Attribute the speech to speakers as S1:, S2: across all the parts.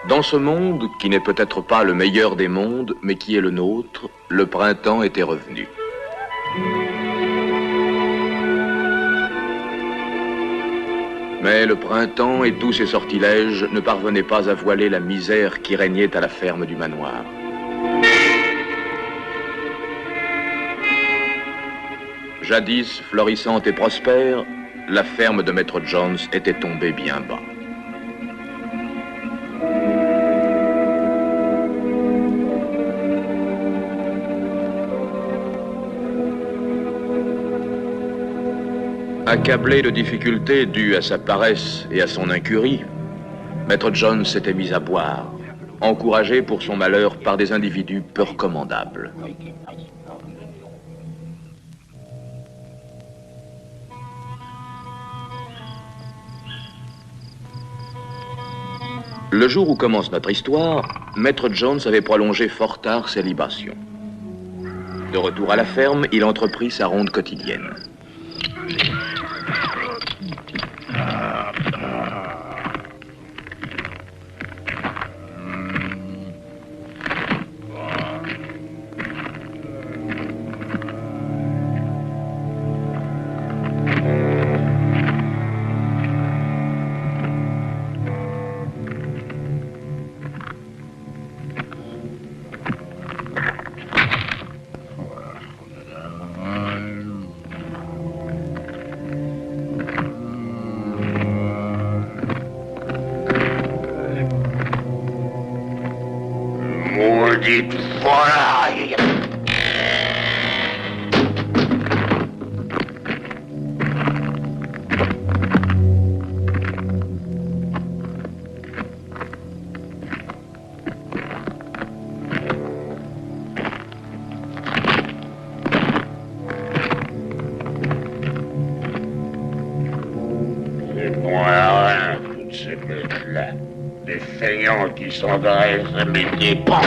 S1: Dans ce monde, qui n'est peut-être pas le meilleur des mondes, mais qui est le nôtre, le printemps était revenu. Mais le printemps et tous ses sortilèges ne parvenaient pas à voiler la misère qui régnait à la ferme du manoir. Jadis florissante et prospère, la ferme de Maître Jones était tombée bien bas. Accablé de difficultés dues à sa paresse et à son incurie, Maître Jones s'était mis à boire, encouragé pour son malheur par des individus peu recommandables. Le jour où commence notre histoire, Maître Jones avait prolongé fort tard ses libations. De retour à la ferme, il entreprit sa ronde quotidienne.
S2: Maudite volaille! C'est bon à rien, toutes ces bêtes-là. Des feignants qui s'engraissent à métier pas.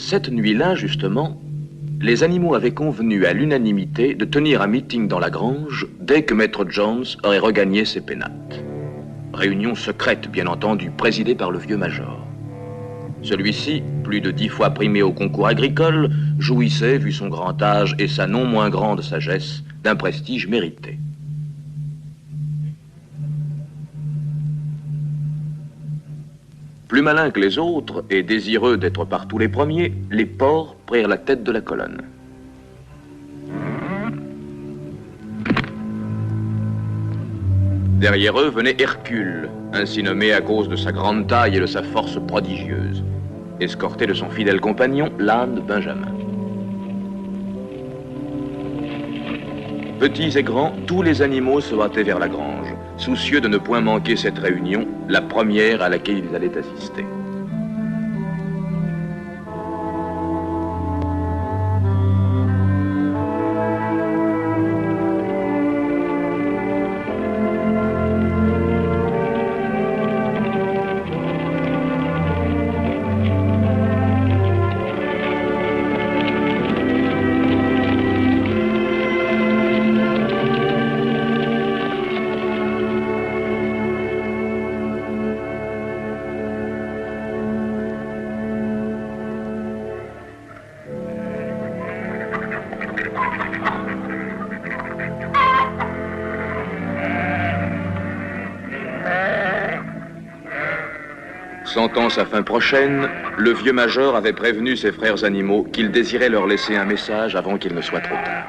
S1: Cette nuit-là, justement, les animaux avaient convenu à l'unanimité de tenir un meeting dans la grange dès que Maître Jones aurait regagné ses pénates. Réunion secrète, bien entendu, présidée par le vieux major. Celui-ci, plus de 10 fois primé au concours agricole, jouissait, vu son grand âge et sa non moins grande sagesse, d'un prestige mérité. Plus malins que les autres, et désireux d'être partout les premiers, les porcs prirent la tête de la colonne. Derrière eux venait Hercule, ainsi nommé à cause de sa grande taille et de sa force prodigieuse, escorté de son fidèle compagnon, l'âne Benjamin. Petits et grands, tous les animaux se hâtaient vers la grange, soucieux de ne point manquer cette réunion, la première à laquelle ils allaient assister. Sentant sa fin prochaine, le vieux major avait prévenu ses frères animaux qu'il désirait leur laisser un message avant qu'il ne soit trop tard.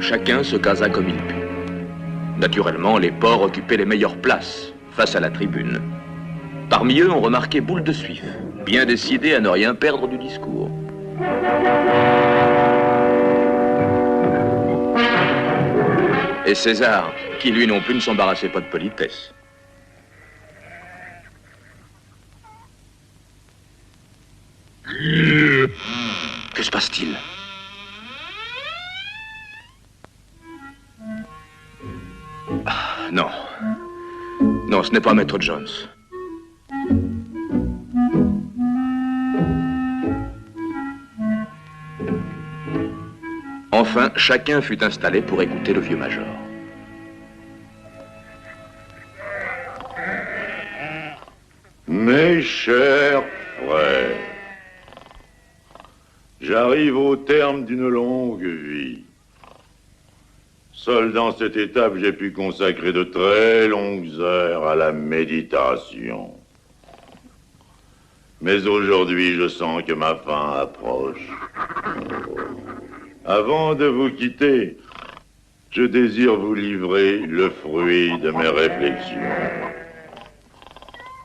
S1: Chacun se casa comme il put. Naturellement, les porcs occupaient les meilleures places, face à la tribune. Parmi eux, on remarquait Boule de Suif, bien décidé à ne rien perdre du discours. Et César, qui lui non plus ne s'embarrassait pas de politesse. Que se passe-t-il? Non. Non, ce n'est pas Maître Jones. Enfin, chacun fut installé pour écouter le vieux major.
S3: Mes chers frères, j'arrive au terme d'une longue vie. Seul dans cette étape, j'ai pu consacrer de très longues heures à la méditation. Mais aujourd'hui, je sens que ma fin approche. Avant de vous quitter, je désire vous livrer le fruit de mes réflexions.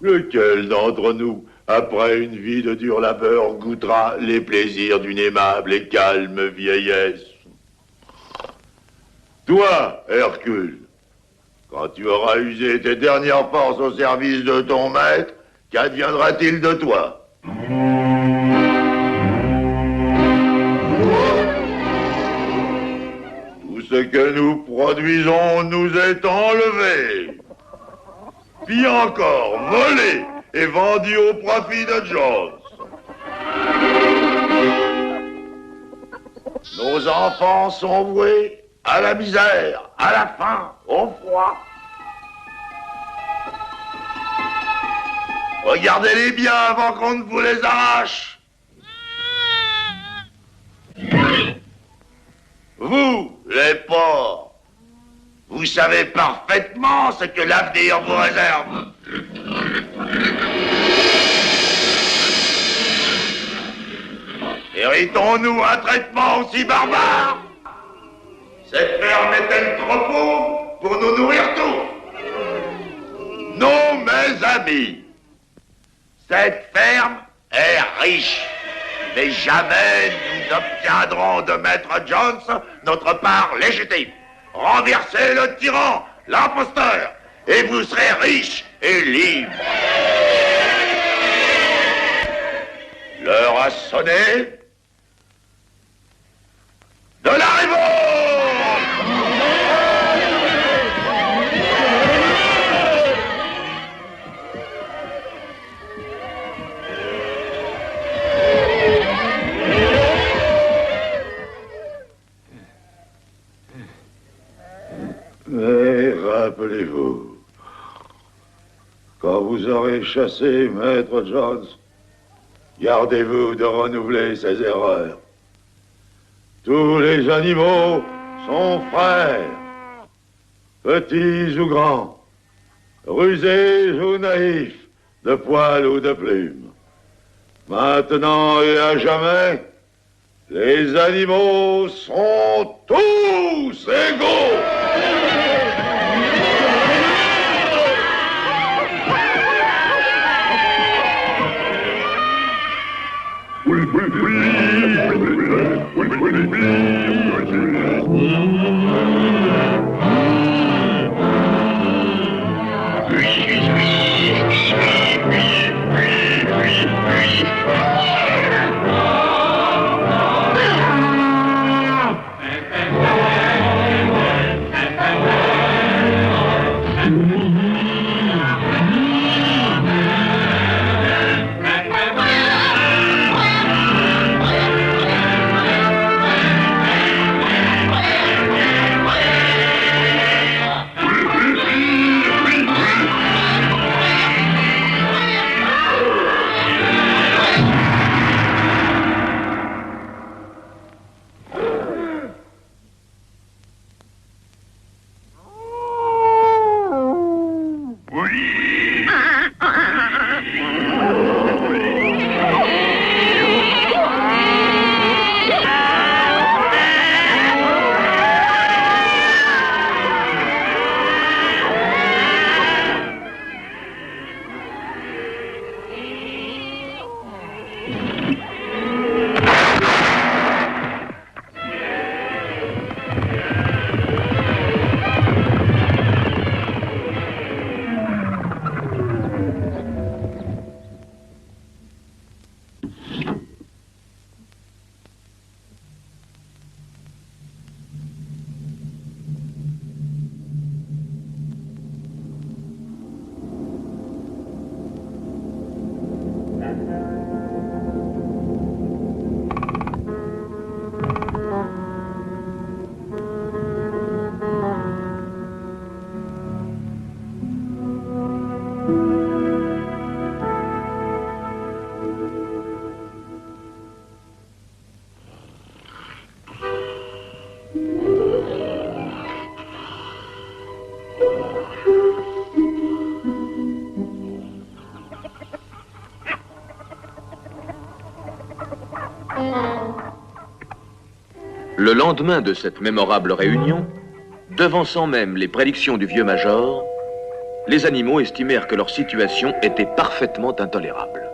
S3: Lequel d'entre nous, après une vie de dur labeur, goûtera les plaisirs d'une aimable et calme vieillesse? Toi, Hercule, quand tu auras usé tes dernières forces au service de ton maître, qu'adviendra-t-il de toi? Tout ce que nous produisons nous est enlevé, puis encore volé et vendu au profit de Jones. Nos enfants sont voués à la misère, à la faim, au froid. Regardez-les bien avant qu'on ne vous les arrache. Vous, les porcs, vous savez parfaitement ce que l'avenir vous réserve. Héritons-nous un traitement aussi barbare? Cette ferme est-elle trop pauvre pour nous nourrir tous? Non, mes amis. Cette ferme est riche. Mais jamais nous obtiendrons de Maître Jones notre part légitime. Renversez le tyran, l'imposteur, et vous serez riche et libre. L'heure a sonné de la révolte! Mais rappelez-vous, quand vous aurez chassé Maître Jones, gardez-vous de renouveler ces erreurs. Tous les animaux sont frères, petits ou grands, rusés ou naïfs, de poils ou de plumes. Maintenant et à jamais, les animaux sont tous égaux.
S1: Le lendemain de cette mémorable réunion, devançant même les prédictions du vieux major, les animaux estimèrent que leur situation était parfaitement intolérable.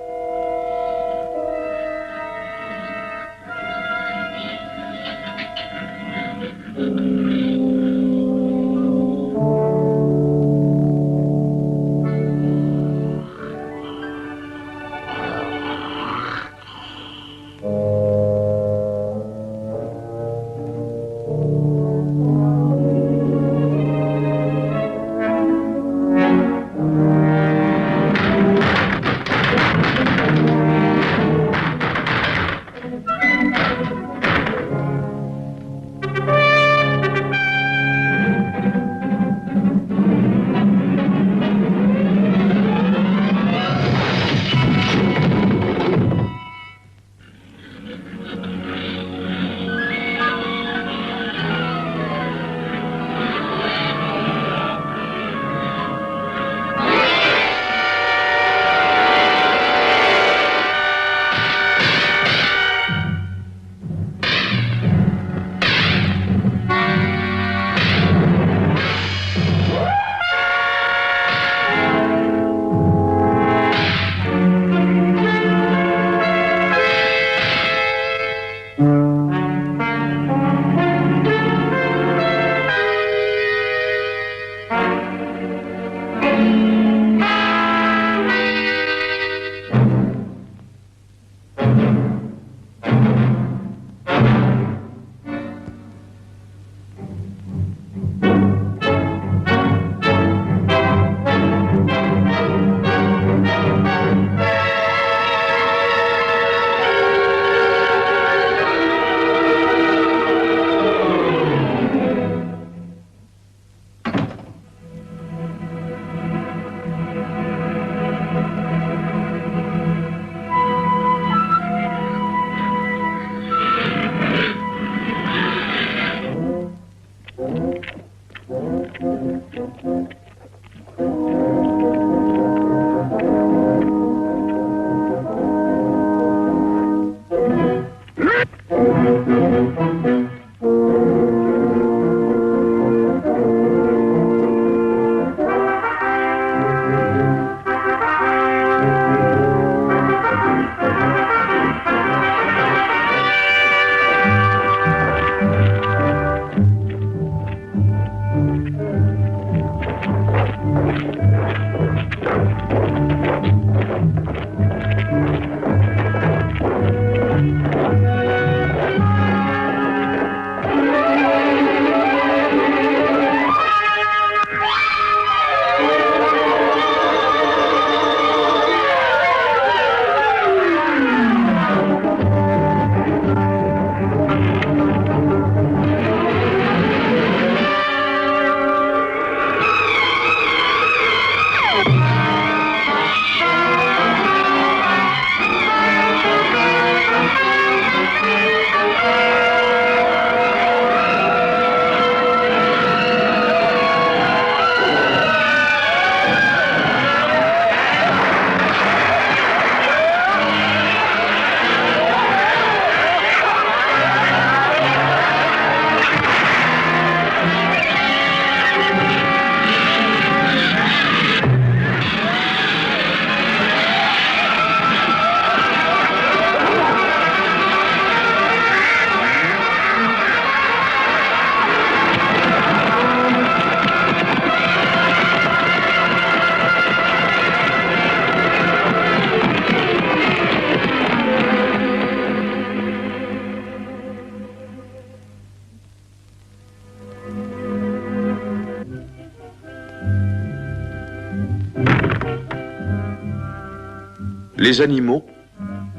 S1: Les animaux,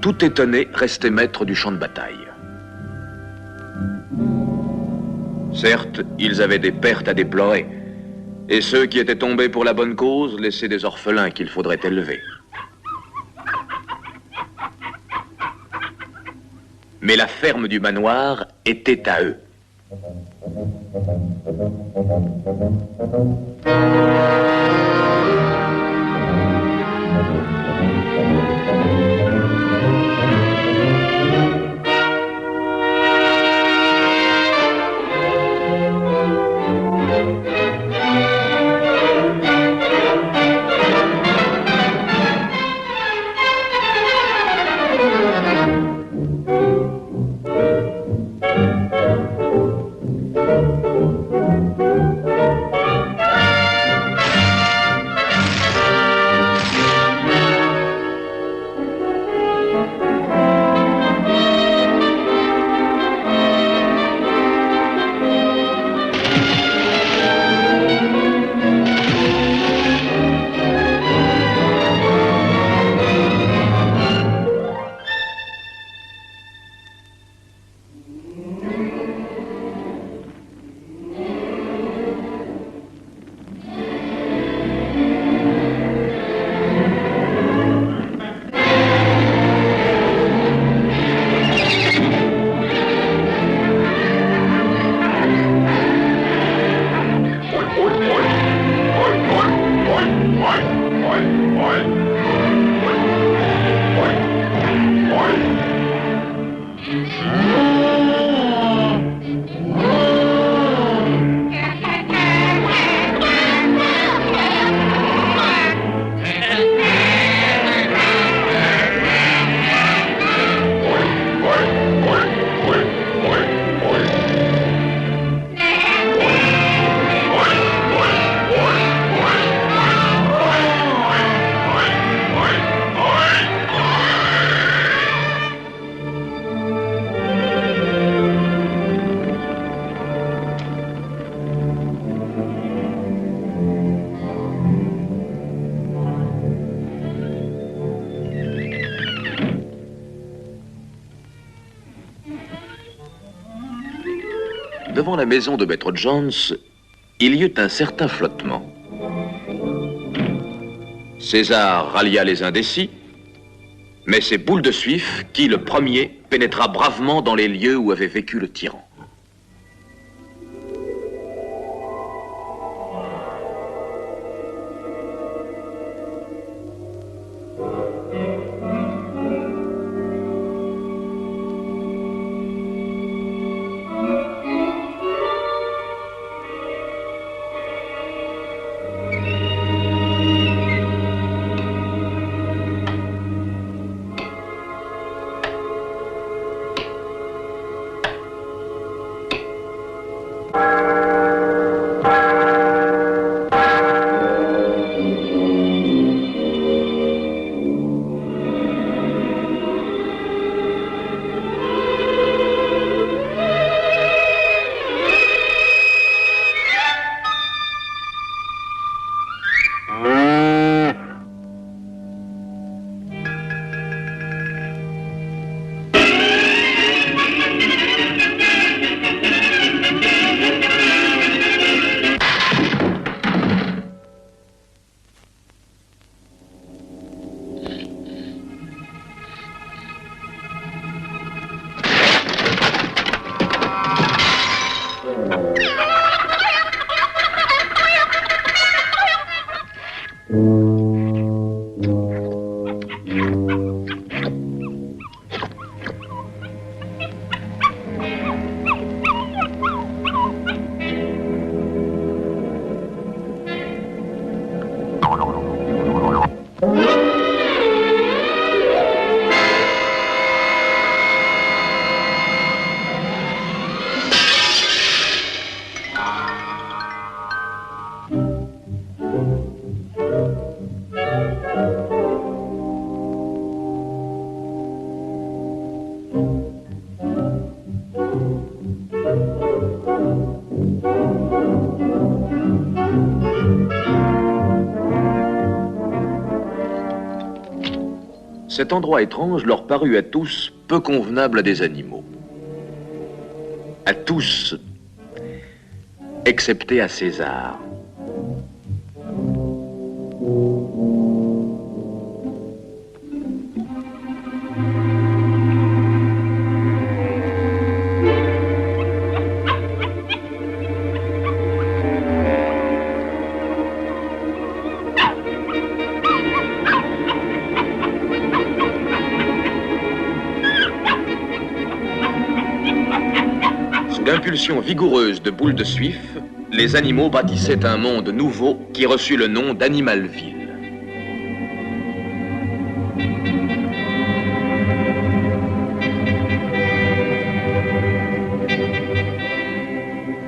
S1: tout étonnés, restaient maîtres du champ de bataille. Certes, ils avaient des pertes à déplorer, et ceux qui étaient tombés pour la bonne cause laissaient des orphelins qu'il faudrait élever. Mais la ferme du manoir était à eux. Devant la maison de Maître Jones, il y eut un certain flottement. César rallia les indécis, mais c'est Boule de Suif qui, le premier, pénétra bravement dans les lieux où avait vécu le tyran. Cet endroit étrange leur parut à tous peu convenable à des animaux. À tous, excepté à César. Sous l'impulsion vigoureuse de Boule de Suif, les animaux bâtissaient un monde nouveau qui reçut le nom d'Animalville.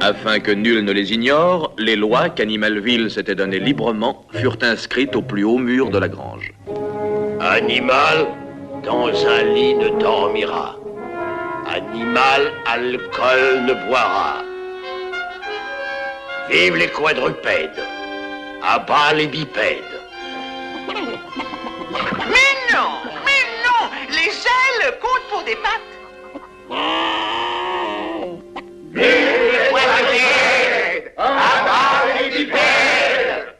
S1: Afin que nul ne les ignore, les lois qu'Animalville s'était données librement furent inscrites au plus haut mur de la grange.
S2: Animal, dans un lit ne dormira. Animal, alcool ne boira. Vive les quadrupèdes. À bas les bipèdes.
S4: Mais non, les ailes comptent pour des pattes.
S2: Vive les quadrupèdes. À bas les bipèdes.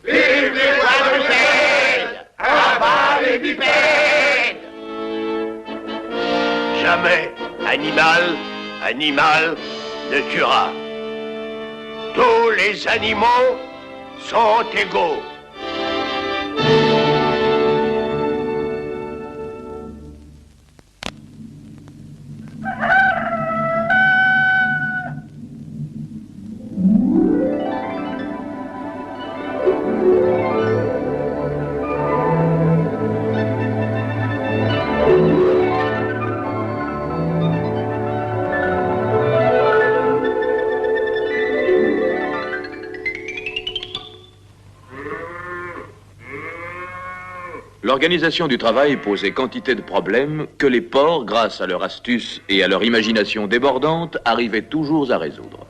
S2: Vive les quadrupèdes. À bas les bipèdes. Jamais animal ne tuera. Tous les animaux sont égaux.
S1: L'organisation du travail posait quantité de problèmes que les porcs, grâce à leur astuce et à leur imagination débordante, arrivaient toujours à résoudre.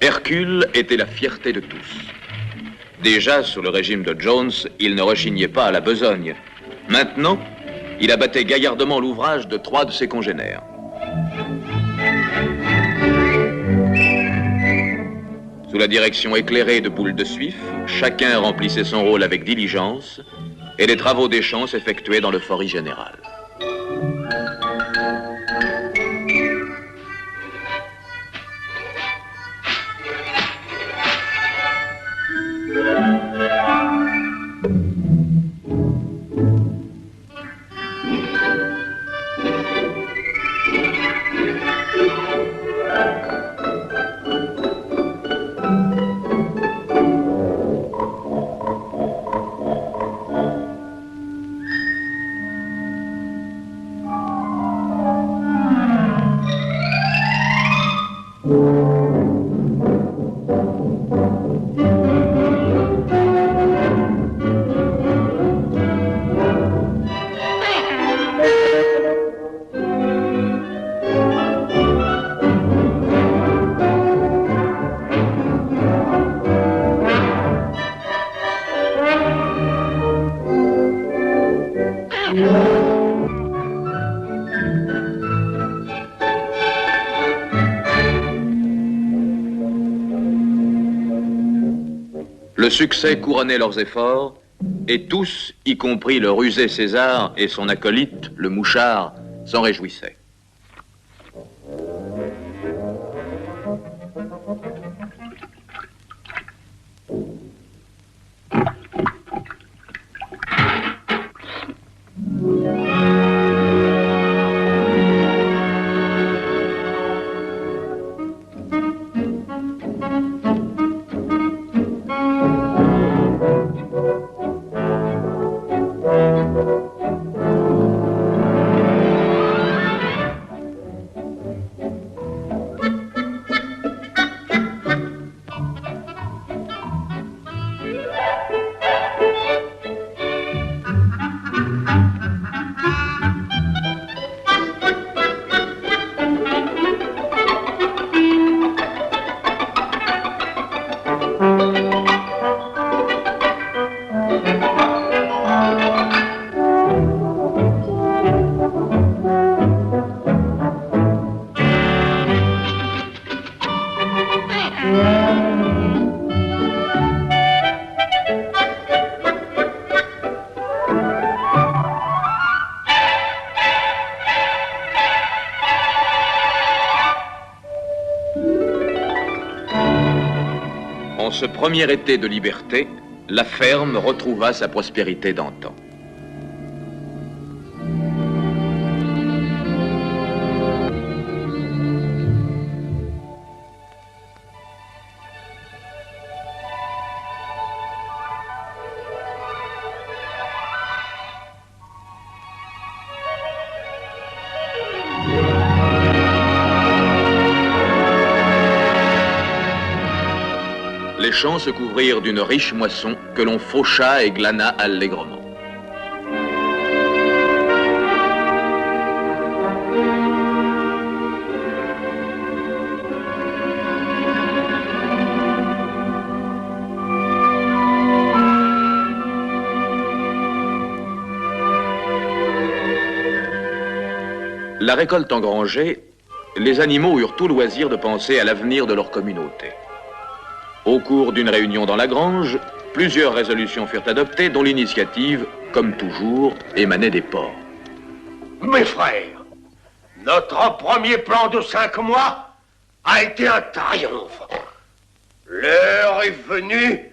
S1: Hercule était la fierté de tous. Déjà, sous le régime de Jones, il ne rechignait pas à la besogne. Maintenant, il abattait gaillardement l'ouvrage de 3 de ses congénères. Sous la direction éclairée de Boule de Suif, chacun remplissait son rôle avec diligence et les travaux des champs s'effectuaient dans le fort général. Le succès couronnait leurs efforts, et tous, y compris le rusé César et son acolyte, le mouchard, s'en réjouissaient. ce premier été de liberté, la ferme retrouva sa prospérité d'antan. Les champs se couvrirent d'une riche moisson que l'on faucha et glana allègrement. La récolte engrangée, les animaux eurent tout loisir de penser à l'avenir de leur communauté. Au cours d'une réunion dans la grange, plusieurs résolutions furent adoptées dont l'initiative, comme toujours, émanait des porcs.
S5: Mes frères, notre premier plan de 5 mois a été un triomphe. L'heure est venue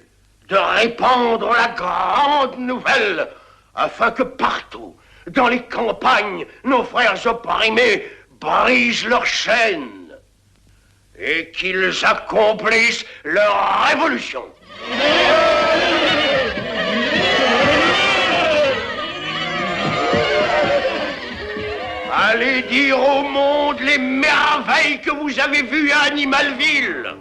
S5: de répandre la grande nouvelle afin que partout, dans les campagnes, nos frères opprimés brisent leurs chaînes et qu'ils accomplissent leur révolution. Allez dire au monde les merveilles que vous avez vues à Animalville.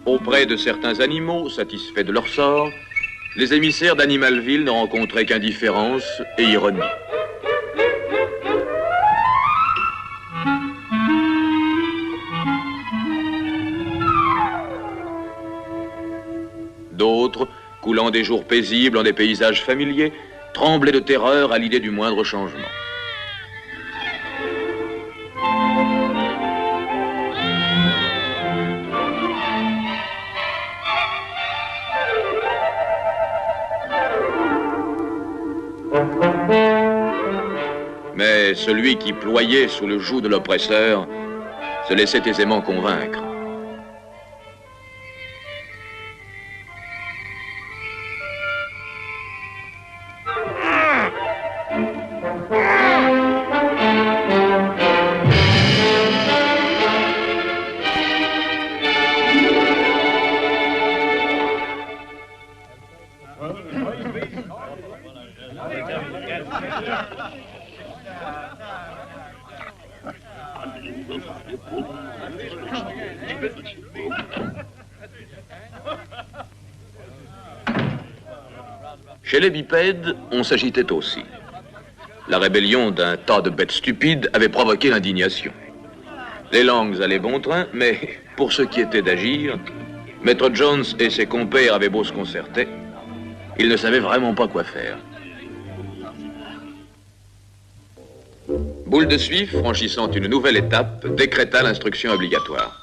S1: Auprès de certains animaux, satisfaits de leur sort, les émissaires d'Animalville ne rencontraient qu'indifférence et ironie. D'autres, coulant des jours paisibles en des paysages familiers, tremblaient de terreur à l'idée du moindre changement. Mais celui qui ployait sous le joug de l'oppresseur se laissait aisément convaincre. Chez les bipèdes, on s'agitait aussi. La rébellion d'un tas de bêtes stupides avait provoqué l'indignation. Les langues allaient bon train, mais pour ce qui était d'agir, Maître Jones et ses compères avaient beau se concerter, ils ne savaient vraiment pas quoi faire. Boule de Suif, franchissant une nouvelle étape, décréta l'instruction obligatoire.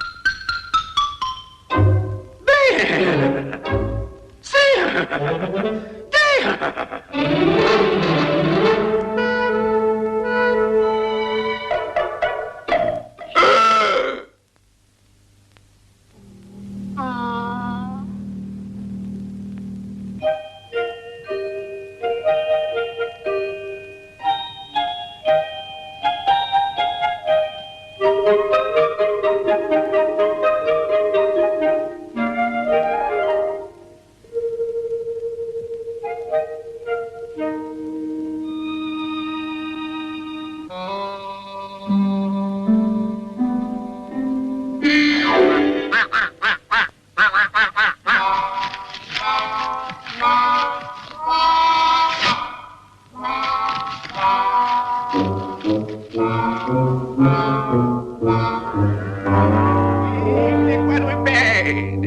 S4: Les quadrupèdes,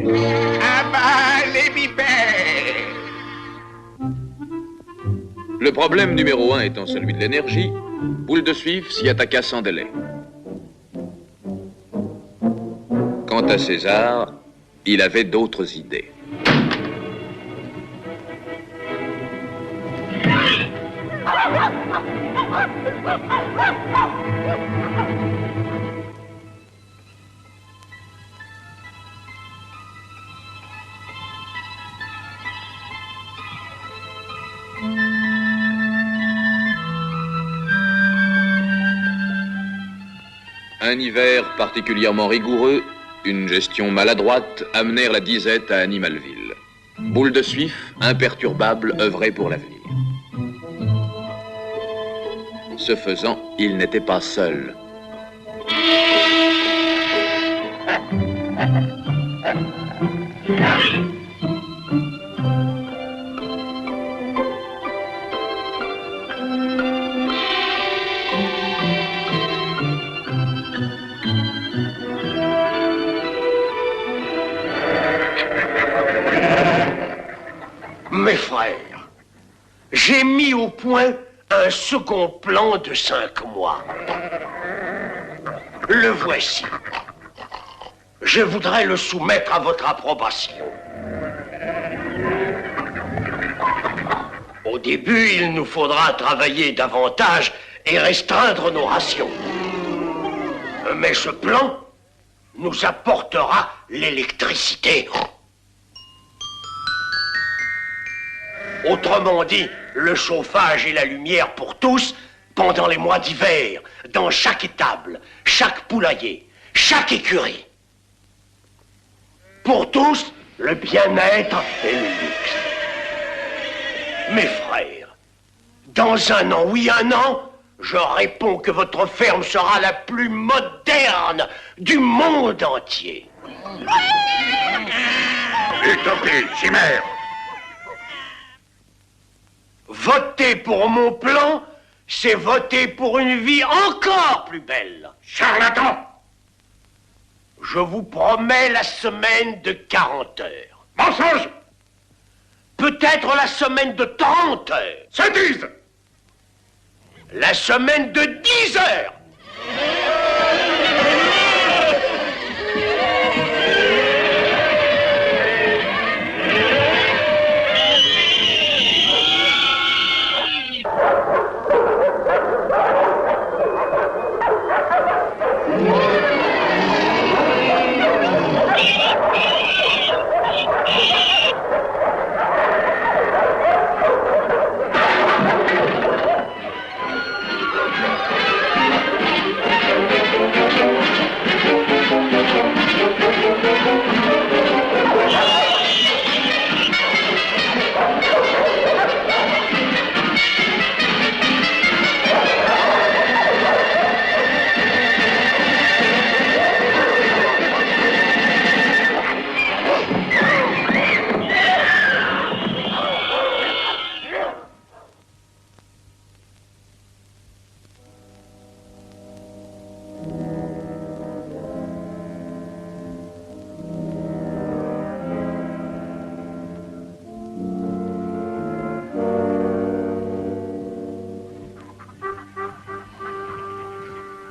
S1: Le problème numéro 1 étant celui de l'énergie, Boule de Suif s'y attaqua sans délai. Quant à César, il avait d'autres idées. Un hiver particulièrement rigoureux, une gestion maladroite amenèrent la disette à Animalville. Boule de Suif, imperturbable, œuvrait pour l'avenir. Ce faisant, il n'était pas seul.
S5: Mes frères, j'ai mis au point un second plan de 5 mois. Le voici. Je voudrais le soumettre à votre approbation. Au début, il nous faudra travailler davantage et restreindre nos rations. Mais ce plan nous apportera l'électricité. Autrement dit, le chauffage et la lumière pour tous pendant les mois d'hiver, dans chaque étable, chaque poulailler, chaque écurie. Pour tous, le bien-être et le luxe. Mes frères, dans un an, oui un an, je réponds que votre ferme sera la plus moderne du monde entier.
S3: Utopie, chimère.
S5: Voter pour mon plan, c'est voter pour une vie encore plus belle.
S3: Charlatan.
S5: Je vous promets la semaine de 40 heures.
S3: Mensonge.
S5: Peut-être la semaine de 30 heures.
S3: Sottise.
S5: La semaine de 10 heures.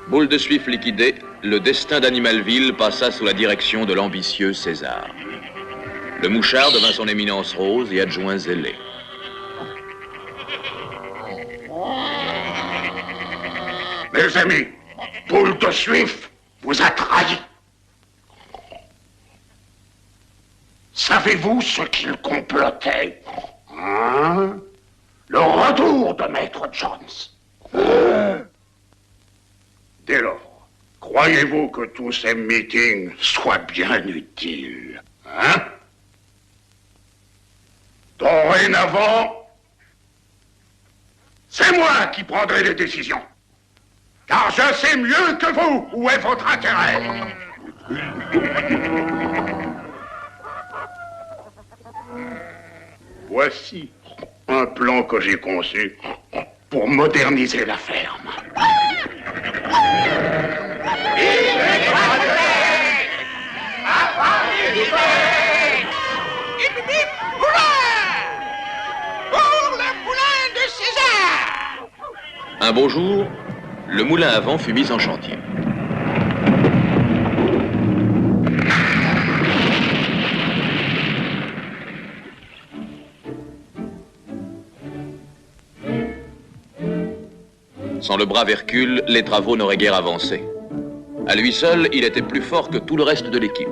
S1: Boule de Suif liquidé, le destin d'Animalville passa sous la direction de l'ambitieux César. Le mouchard devint son éminence rose et adjoint zélé.
S3: Mes amis, Boule de Suif vous a trahi. Savez-vous ce qu'il complotait? Hein? Le retour de Maître Jones. Dès lors, croyez-vous que tous ces meetings soient bien utiles? Hein? Dorénavant, c'est moi qui prendrai les décisions. Car je sais mieux que vous où est votre intérêt. Voici un plan que j'ai conçu pour moderniser la ferme.
S4: Pour le poulain de César!
S1: Un beau jour, le moulin à vent fut mis en chantier. Sans le brave Hercule, les travaux n'auraient guère avancé. À lui seul, il était plus fort que tout le reste de l'équipe.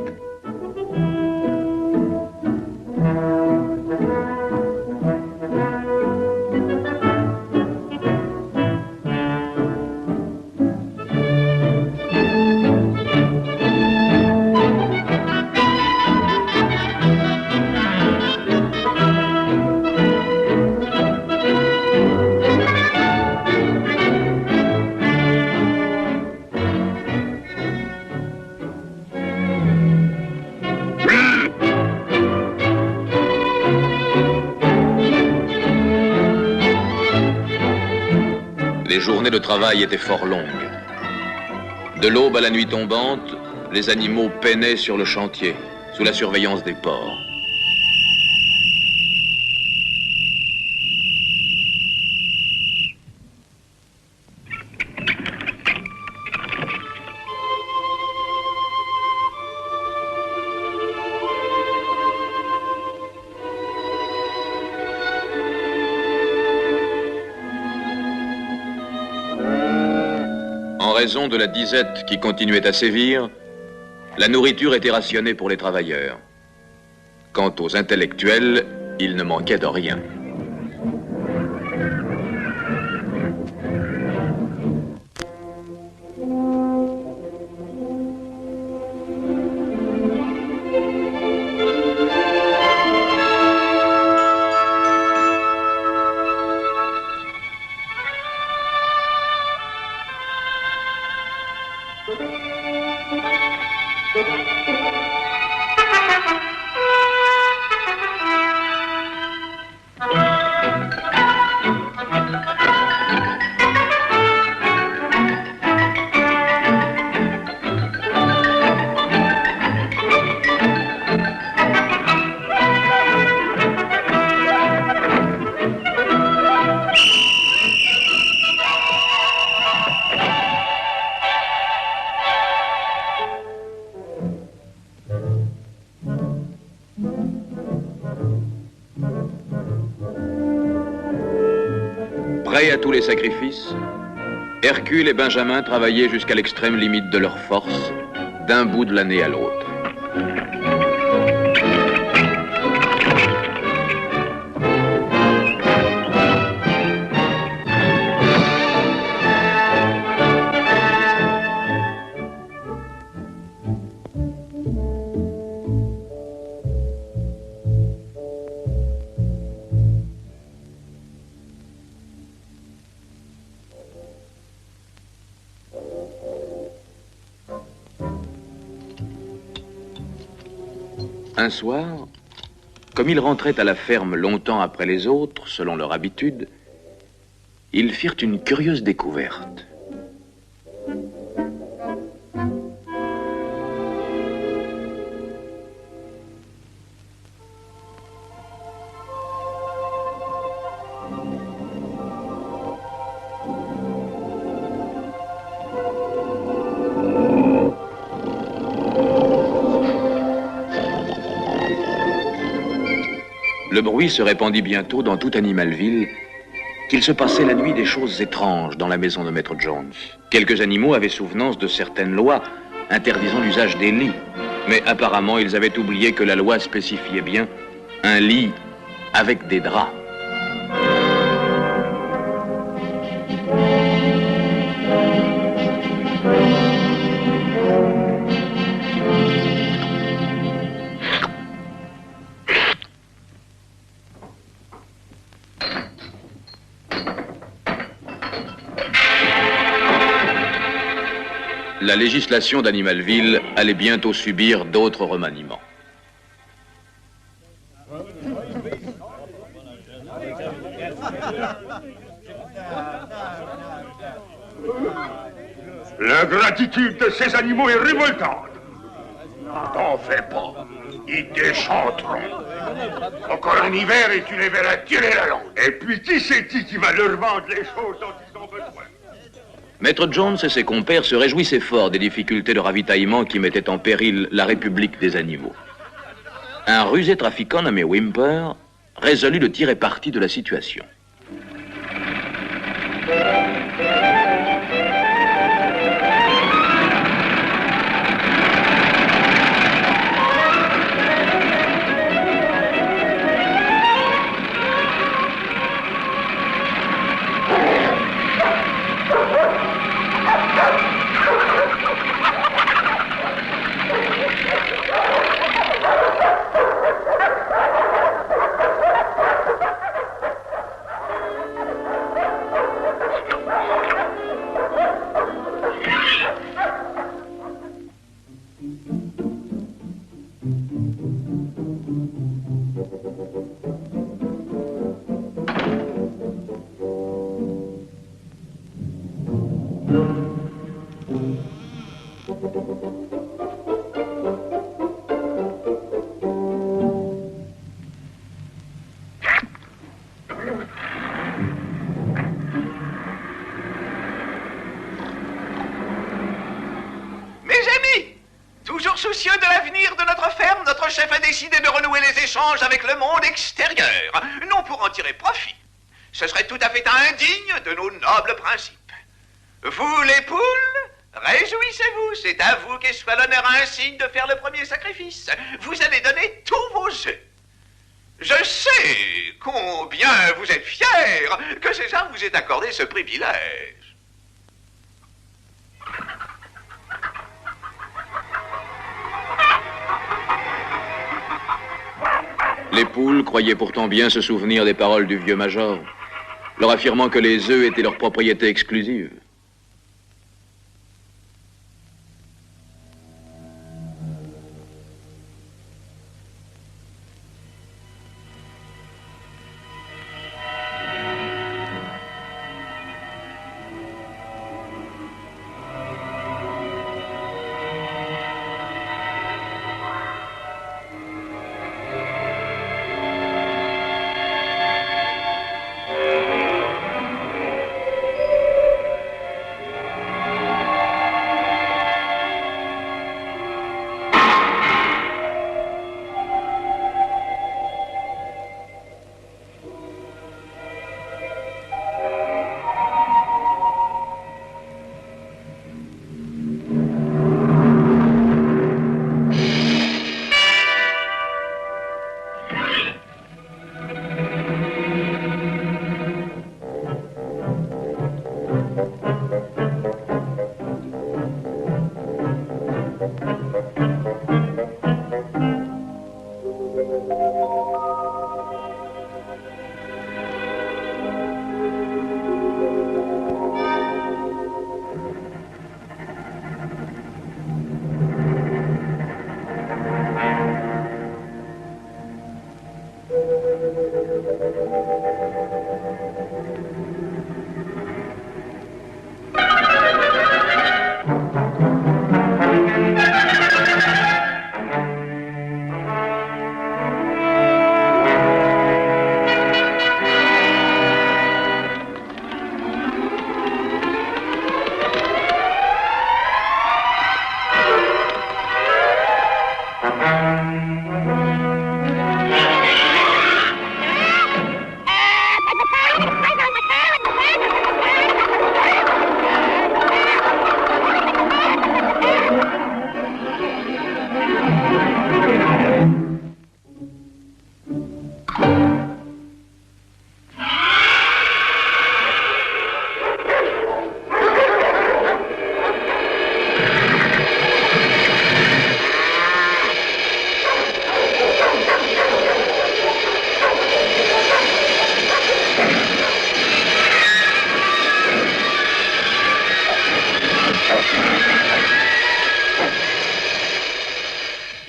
S1: Les journées de travail étaient fort longues. De l'aube à la nuit tombante, les animaux peinaient sur le chantier, sous la surveillance des porcs. En raison de la disette qui continuait à sévir, la nourriture était rationnée pour les travailleurs. Quant aux intellectuels, il ne manquait de rien. Prêts à tous les sacrifices, Hercule et Benjamin travaillaient jusqu'à l'extrême limite de leur force, d'un bout de l'année à l'autre. Un soir, comme ils rentraient à la ferme longtemps après les autres, selon leur habitude, ils firent une curieuse découverte. Le bruit se répandit bientôt dans toute Animalville qu'il se passait la nuit des choses étranges dans la maison de Maître Jones. Quelques animaux avaient souvenance de certaines lois interdisant l'usage des lits, mais apparemment ils avaient oublié que la loi spécifiait bien un lit avec des draps. La législation d'Animalville allait bientôt subir d'autres remaniements.
S3: L'ingratitude de ces animaux est révoltante. T'en fais pas. Ils déchanteront. Encore un hiver et tu les verras tirer la langue. Et puis qui c'est-il qui va leur vendre les choses dont ils ont
S1: Maître Jones et ses compères se réjouissaient fort des difficultés de ravitaillement qui mettaient en péril la République des animaux. Un rusé trafiquant nommé Whymper résolut de tirer parti de la situation.
S4: Soucieux de l'avenir de notre ferme, notre chef a décidé de renouer les échanges avec le monde extérieur, non pour en tirer profit. Ce serait tout à fait indigne de nos nobles principes. Vous, les poules, réjouissez-vous, c'est à vous qu'est soit l'honneur insigne de faire le premier sacrifice. Vous allez donner tous vos œufs. Je sais combien vous êtes fiers que César vous ait accordé ce privilège.
S1: Les poules croyaient pourtant bien se souvenir des paroles du vieux major, leur affirmant que les œufs étaient leur propriété exclusive.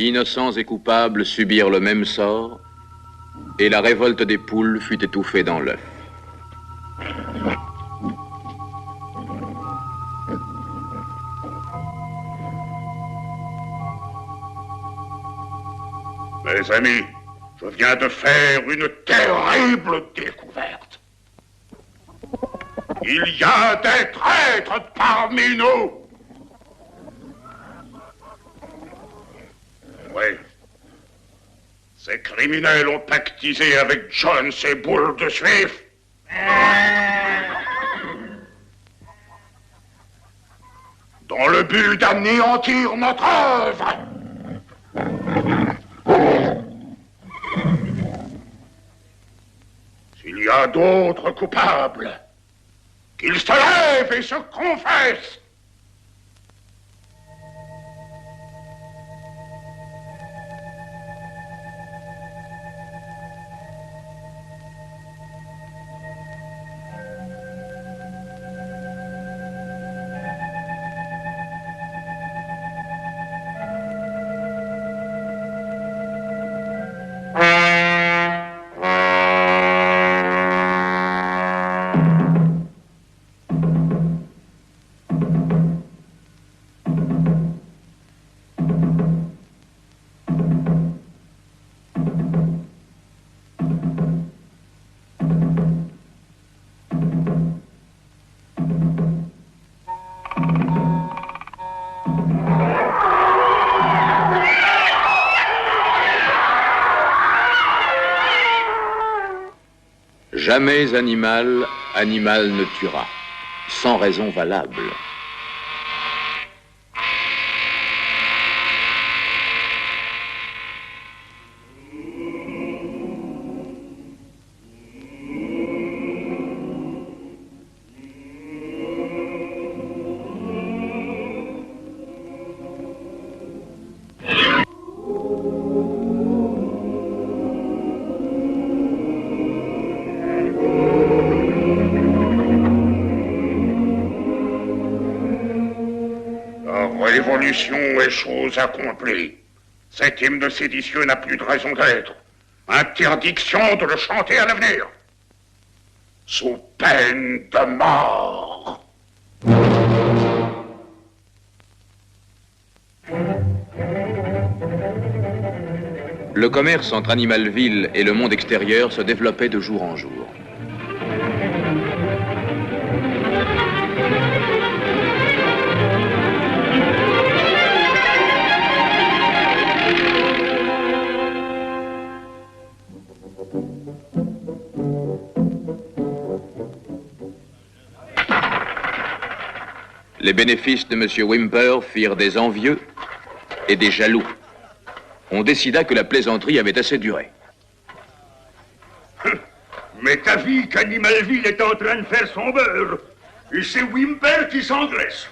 S1: Innocents et coupables subirent le même sort, et la révolte des poules fut étouffée dans l'œuf.
S3: Mes amis, je viens de faire une terrible découverte. Il y a des traîtres parmi nous. Oui. Ces criminels ont pactisé avec Jones et Boule de Suif. Dans le but d'anéantir notre œuvre. S'il y a d'autres coupables, qu'ils se lèvent et se confessent.
S1: Jamais animal ne tuera, sans raison valable.
S3: Révolution est chose accomplie. Cet hymne de séditieux n'a plus de raison d'être. Interdiction de le chanter à l'avenir. Sous peine de mort.
S1: Le commerce entre Animalville et le monde extérieur se développait de jour en jour. Les bénéfices de M. Whymper firent des envieux et des jaloux. On décida que la plaisanterie avait assez duré.
S3: Mais t'as vu qu'Animalville est en train de faire son beurre. Et c'est Whymper qui s'engraisse.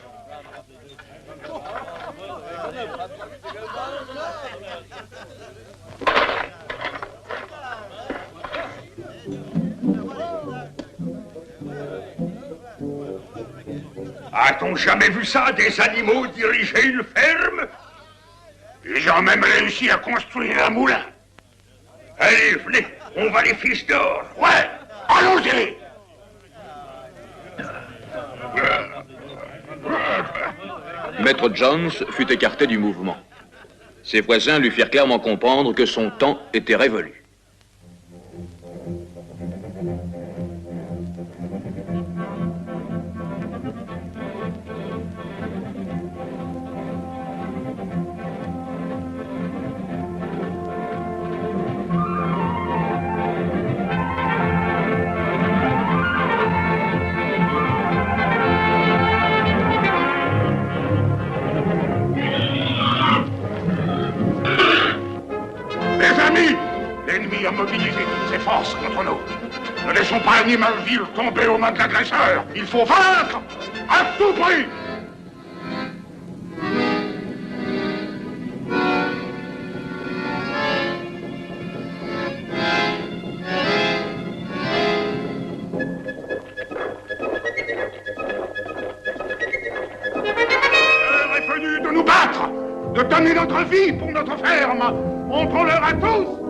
S3: A-t-on jamais vu ça, des animaux diriger une ferme? Ils ont même réussi à construire un moulin. Allez, venez, on va les fiches dehors. Ouais, allons-y.
S1: Maître Jones fut écarté du mouvement. Ses voisins lui firent clairement comprendre que son temps était révolu.
S3: L'ennemi a mobilisé toutes ses forces contre nous. Ne laissons pas Animalville tomber aux mains de l'agresseur. Il faut vaincre à tout prix. L'heure est venue de nous battre, de donner notre vie pour notre ferme. Montrons-leur à tous.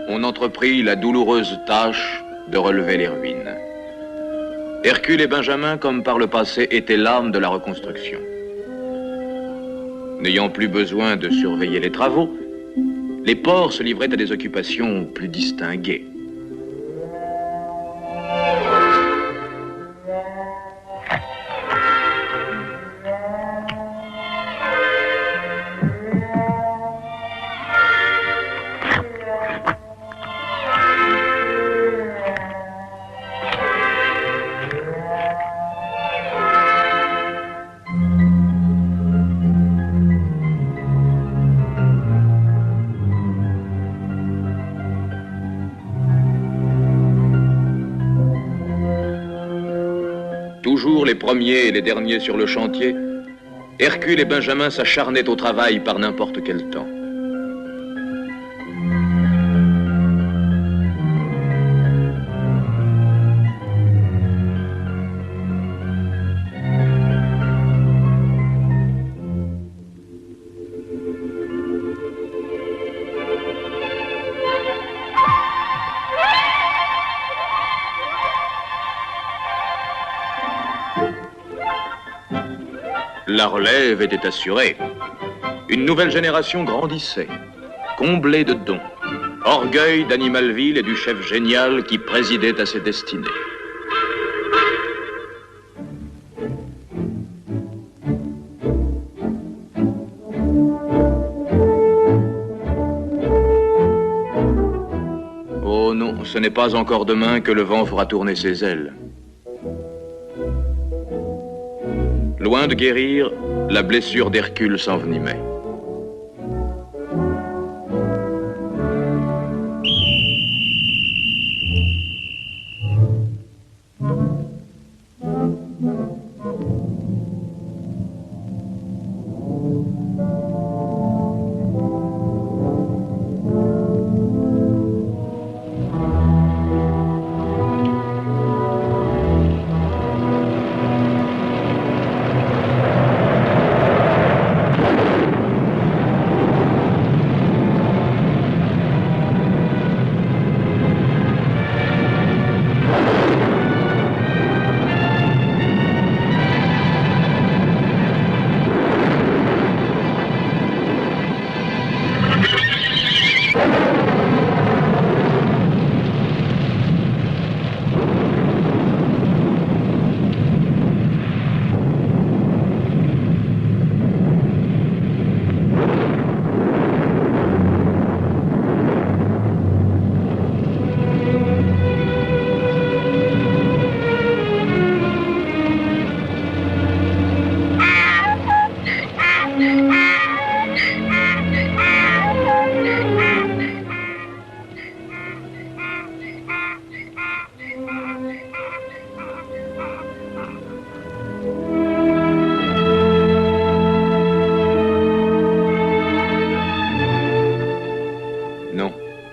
S1: On entreprit la douloureuse tâche de relever les ruines. Hercule et Benjamin, comme par le passé, étaient l'âme de la reconstruction. N'ayant plus besoin de surveiller les travaux, les porcs se livraient à des occupations plus distinguées. Toujours les premiers et les derniers sur le chantier, Hercule et Benjamin s'acharnaient au travail par n'importe quel temps. La relève était assurée. Une nouvelle génération grandissait, comblée de dons, orgueil d'Animalville et du chef génial qui présidait à ses destinées. Oh non, ce n'est pas encore demain que le vent fera tourner ses ailes. Loin de guérir, la blessure d'Hercule s'envenimait.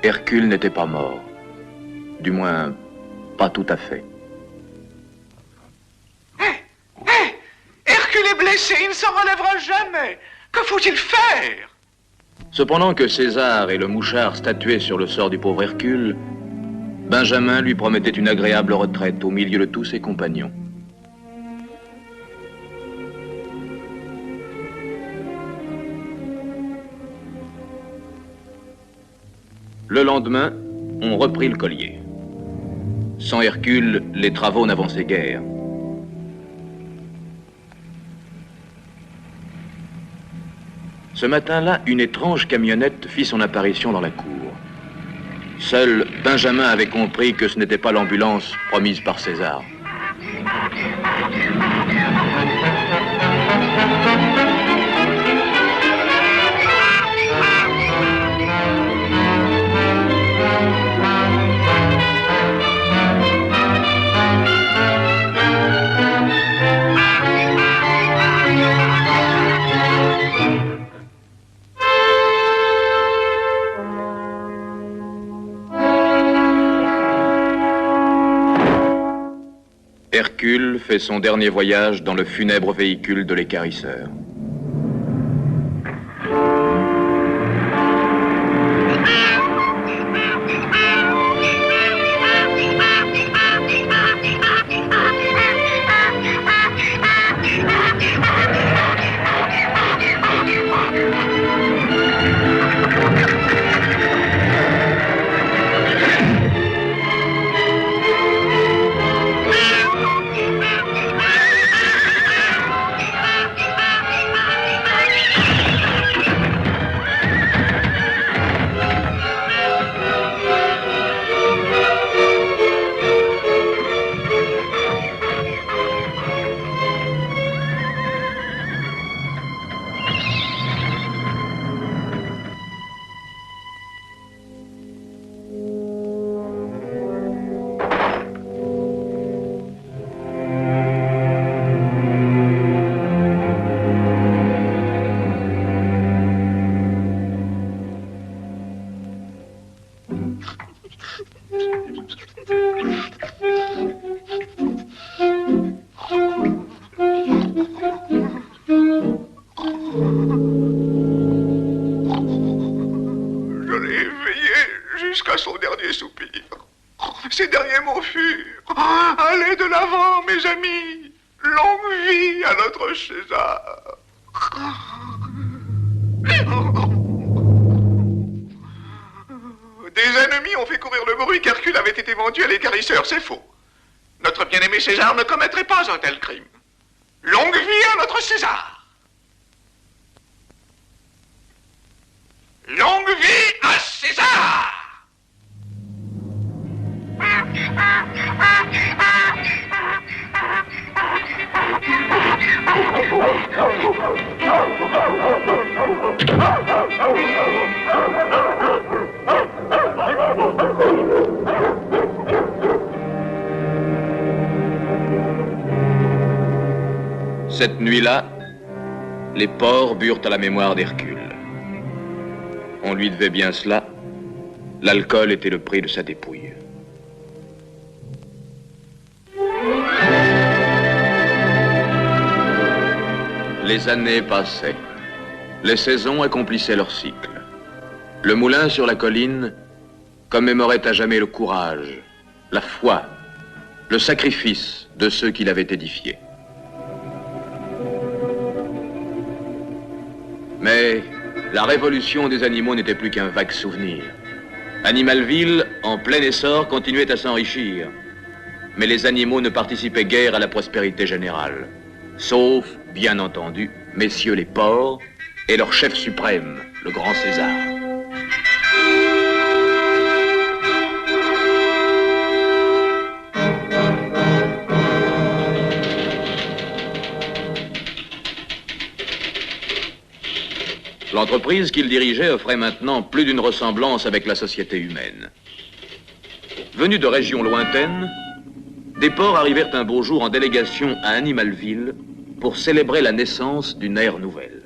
S1: Hercule n'était pas mort. Du moins, pas tout à fait.
S4: Hercule est blessé, il ne s'en relèvera jamais. Que faut-il faire?
S1: Cependant que César et le mouchard statuaient sur le sort du pauvre Hercule, Benjamin lui promettait une agréable retraite au milieu de tous ses compagnons. Le lendemain, on reprit le collier. Sans Hercule, les travaux n'avançaient guère. Ce matin-là, une étrange camionnette fit son apparition dans la cour. Seul Benjamin avait compris que ce n'était pas l'ambulance promise par César. Hercule fait son dernier voyage dans le funèbre véhicule de l'équarrisseur.
S4: dernier soupir. Ces derniers mots furent: allez de l'avant, mes amis. Longue vie à notre César. Des ennemis ont fait courir le bruit qu'Hercule avait été vendu à l'équarrisseur. C'est faux. Notre bien-aimé César ne commettrait pas un tel crime. Longue vie à notre César. Longue vie à César.
S1: Cette nuit-là, les porcs burent à la mémoire d'Hercule. On lui devait bien cela. L'alcool était le prix de sa dépouille. Les années passaient. Les saisons accomplissaient leur cycle. Le moulin sur la colline commémorait à jamais le courage, la foi, le sacrifice de ceux qui l'avaient édifié. Mais la révolution des animaux n'était plus qu'un vague souvenir. Animalville, en plein essor, continuait à s'enrichir. Mais les animaux ne participaient guère à la prospérité générale. Sauf, bien entendu, messieurs les porcs et leur chef suprême, le grand César. L'entreprise qu'il dirigeait offrait maintenant plus d'une ressemblance avec la société humaine. Venus de régions lointaines, des porcs arrivèrent un beau jour en délégation à Animalville pour célébrer la naissance d'une ère nouvelle.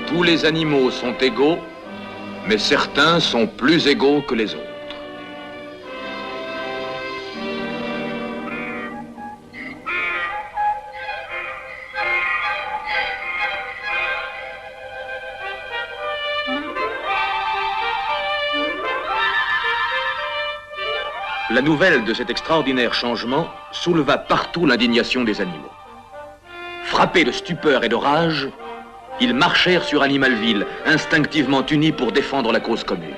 S1: Tous les animaux sont égaux, mais certains sont plus égaux que les autres. La nouvelle de cet extraordinaire changement souleva partout l'indignation des animaux. Frappés de stupeur et de rage, ils marchèrent sur Animalville, instinctivement unis pour défendre la cause commune.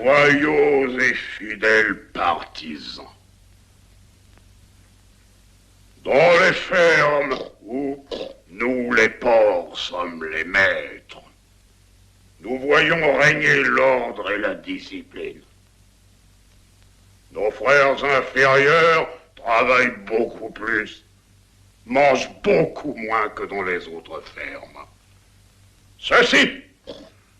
S3: Loyaux et fidèles partisans, dans les fermes où nous les porcs sommes les maîtres, nous voyons régner l'ordre et la discipline. Nos frères inférieurs travaillent beaucoup plus, mangent beaucoup moins que dans les autres fermes. Ceci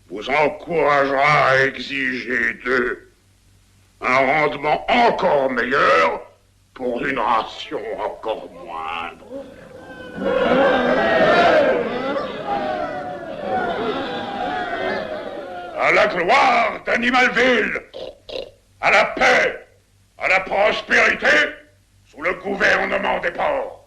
S3: vous encouragera à exiger d'eux un rendement encore meilleur pour une ration encore moindre. À la gloire d'Animalville, à la paix, à la prospérité, sous le gouvernement des porcs.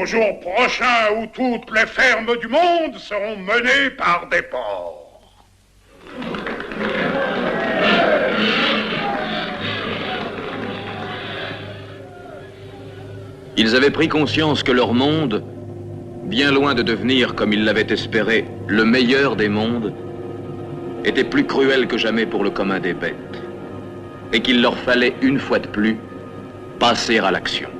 S6: au jour prochain où toutes les fermes du monde seront menées par des porcs.
S1: Ils avaient pris conscience que leur monde, bien loin de devenir, comme ils l'avaient espéré, le meilleur des mondes, était plus cruel que jamais pour le commun des bêtes, et qu'il leur fallait, une fois de plus, passer à l'action.